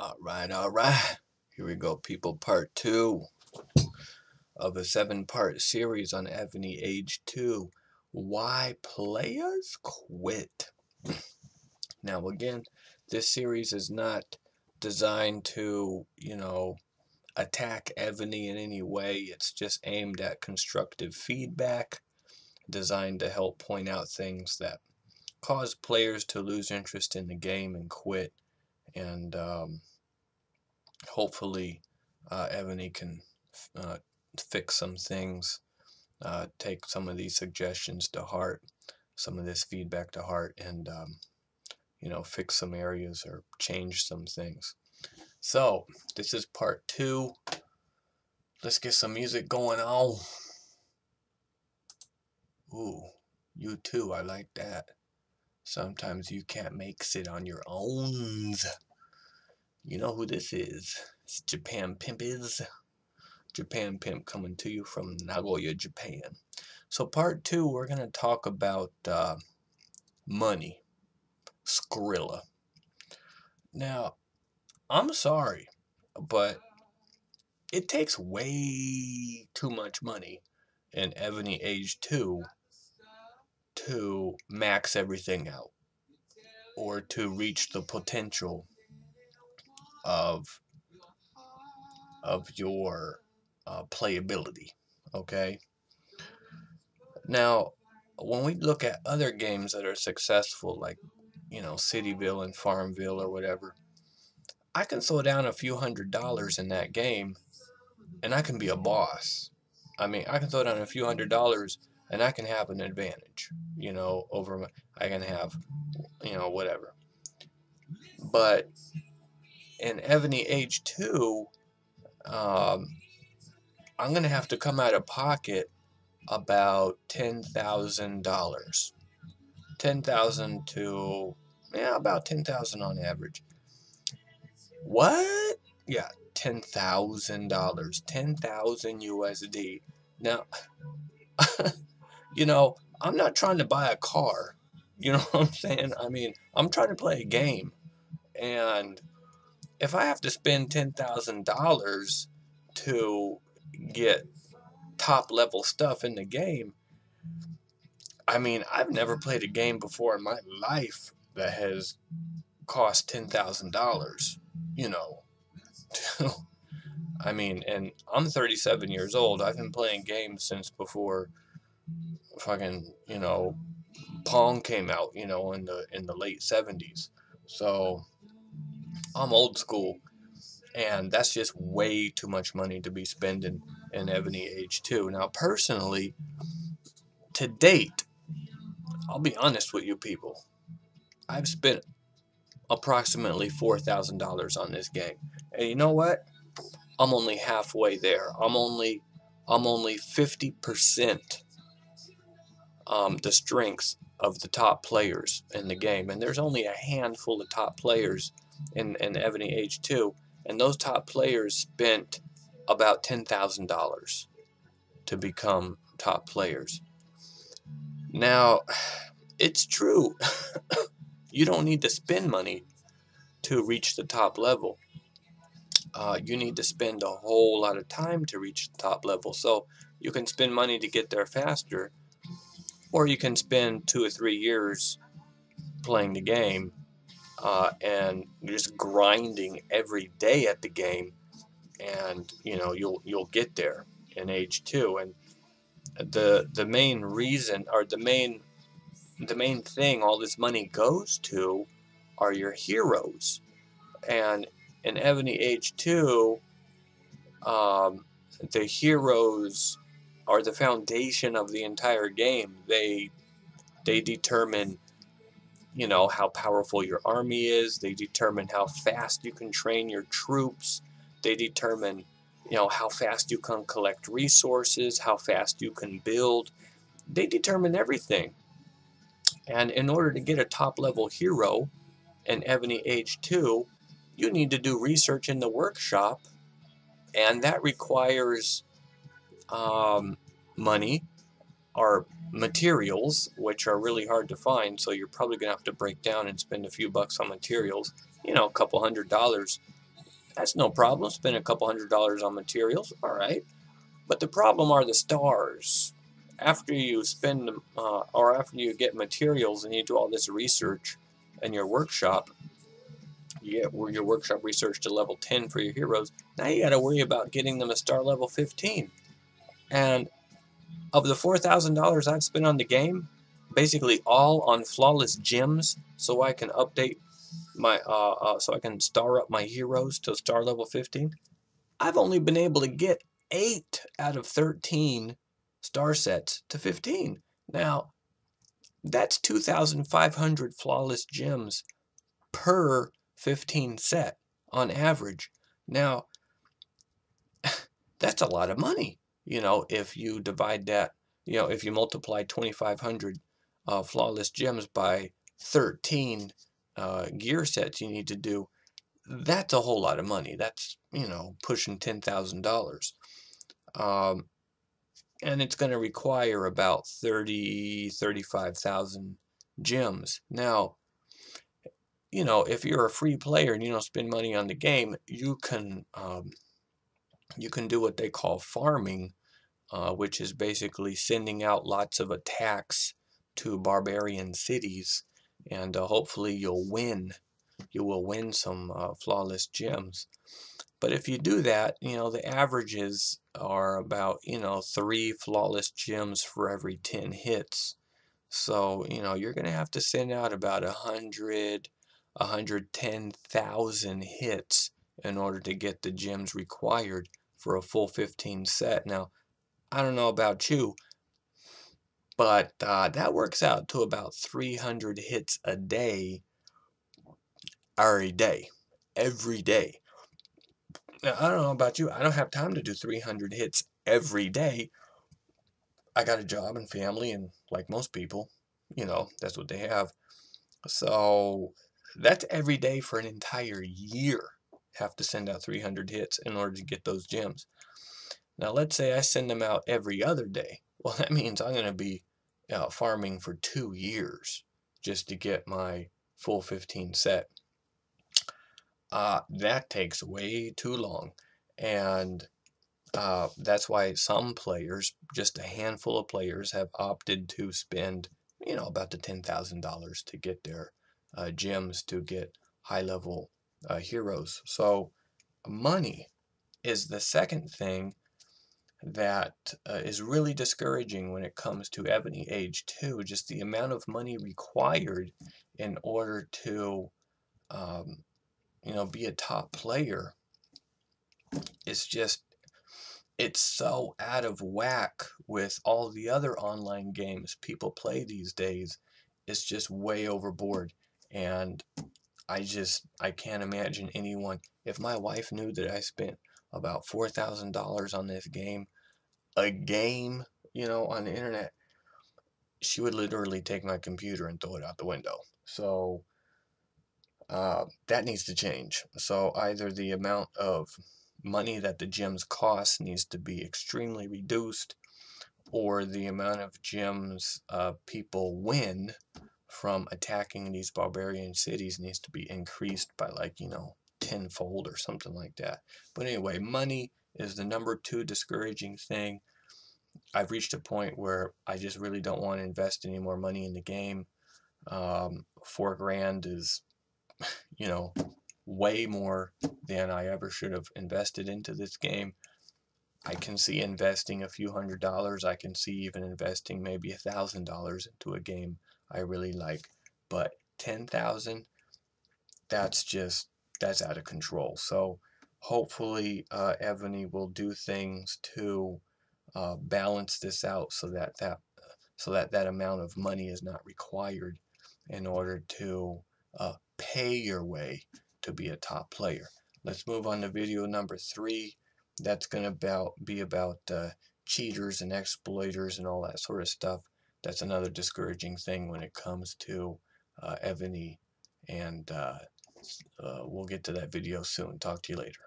All right. Here we go, people. Part two of a 7-part series on Evony Age 2. Why players quit. Now, again, this series is not designed to, attack Evony in any way. It's just aimed at constructive feedback, designed to help point out things that cause players to lose interest in the game and quit. And hopefully, Evony can uh, fix some things, take some of these suggestions to heart, some of this feedback to heart, and fix some areas or change some things. So this is part two. Let's get some music going on. Ooh, you too. I like that. Sometimes you can't make it on your own. You know who this is? It's Japan Pimp is. Japan Pimp coming to you from Nagoya, Japan. So part two, we're going to talk about money. Skrilla. Now, I'm sorry, but it takes way too much money in Evony Age 2 to max everything out or to reach the potential of your playability. Okay? Now, when we look at other games that are successful, like, Cityville and Farmville or whatever, I can throw down a few $100s in that game and I can be a boss. I mean, I can throw down a few $100s and I can have an advantage, over I can have, whatever. But in Evony Age 2, I'm going to have to come out of pocket about $10,000. 10,000 to, about 10,000 on average. What? Yeah, $10,000. 10,000 USD. Now, I'm not trying to buy a car. You know what I'm saying? I mean, I'm trying to play a game. And if I have to spend $10,000 to get top level stuff in the game, I mean, I've never played a game before in my life that has cost $10,000, you know. I mean, and I'm 37 years old. I've been playing games since before fucking, Pong came out, in the late 70s. So I'm old school, and that's just way too much money to be spending in Evony Age 2. Now, personally, to date, I'll be honest with you people, I've spent approximately $4,000 on this game. And you know what? I'm only halfway there. I'm only 50% the strength of the top players in the game. And there's only a handful of top players in Evony Age 2. And those top players spent about $10,000 to become top players. Now, it's true. You don't need to spend money to reach the top level. You need to spend a whole lot of time to reach the top level. So you can spend money to get there faster, or you can spend 2 or 3 years playing the game and just grinding every day at the game, and you'll get there in Age 2. And the main reason, or the main thing all this money goes to, are your heroes. And in Evony Age 2, the heroes are the foundation of the entire game. They determine, how powerful your army is. They determine how fast you can train your troops. They determine, how fast you can collect resources, how fast you can build. They determine everything. And in order to get a top-level hero in Evony Age 2, you need to do research in the workshop, and that requires money or materials, which are really hard to find, so you're probably going to have to break down and spend a few bucks on materials, a couple $100 That's no problem. Spend a couple $100 on materials. All right. But the problem are the stars. After you spend, or after you get materials and you do all this research in your workshop, you get your workshop research to level 10 for your heroes. Now you got to worry about getting them a star level 15. And of the $4,000 I've spent on the game, basically all on flawless gems, so I can update my, so I can star up my heroes to star level 15. I've only been able to get 8 out of 13 star sets to 15. Now, that's 2,500 flawless gems per 15 set on average. Now, that's a lot of money. If you divide that, if you multiply 2,500 flawless gems by 13 gear sets you need to do, that's a whole lot of money. That's, pushing $10,000. And it's going to require about 35,000 gems. Now, if you're a free player and you don't spend money on the game, you can do what they call farming, which is basically sending out lots of attacks to barbarian cities, and hopefully you'll win. You will win some flawless gems. But if you do that, the averages are about, 3 flawless gems for every 10 hits. So, you're going to have to send out about 110,000 hits in order to get the gems required for a full 15 set. Now, I don't know about you, but that works out to about 300 hits a day, or a day, every day. Now, I don't know about you. I don't have time to do 300 hits every day. I got a job and family, and like most people, that's what they have. So that's every day for an entire year. Have to send out 300 hits in order to get those gems. Now, let's say I send them out every other day. Well, that means I'm going to be farming for 2 years just to get my full 15 set. That takes way too long. And that's why some players, just a handful of players, have opted to spend, about the $10,000 to get their gems to get high-level heroes. So money is the second thing that is really discouraging when it comes to Evony Age 2. Just the amount of money required in order to, be a top player is just, it's so out of whack with all the other online games people play these days. It's just way overboard. And I can't imagine anyone, if my wife knew that I spent about $4,000 on this game, a game, on the internet, she would literally take my computer and throw it out the window. So that needs to change. So either the amount of money that the gems cost needs to be extremely reduced, or the amount of gems people win from attacking these barbarian cities needs to be increased by, like, tenfold or something like that. But anyway, money is the number 2 discouraging thing. I've reached a point where I just really don't want to invest any more money in the game. $4,000 is, way more than I ever should have invested into this game. I can see investing a few $100s. I can see even investing maybe $1,000 into a game I really like. But 10,000, that's out of control. So hopefully Evony will do things to balance this out so that amount of money is not required in order to pay your way to be a top player. Let's move on to video number 3. That's going to be about cheaters and exploiters and all that sort of stuff. That's another discouraging thing when it comes to Evony, and we'll get to that video soon. Talk to you later.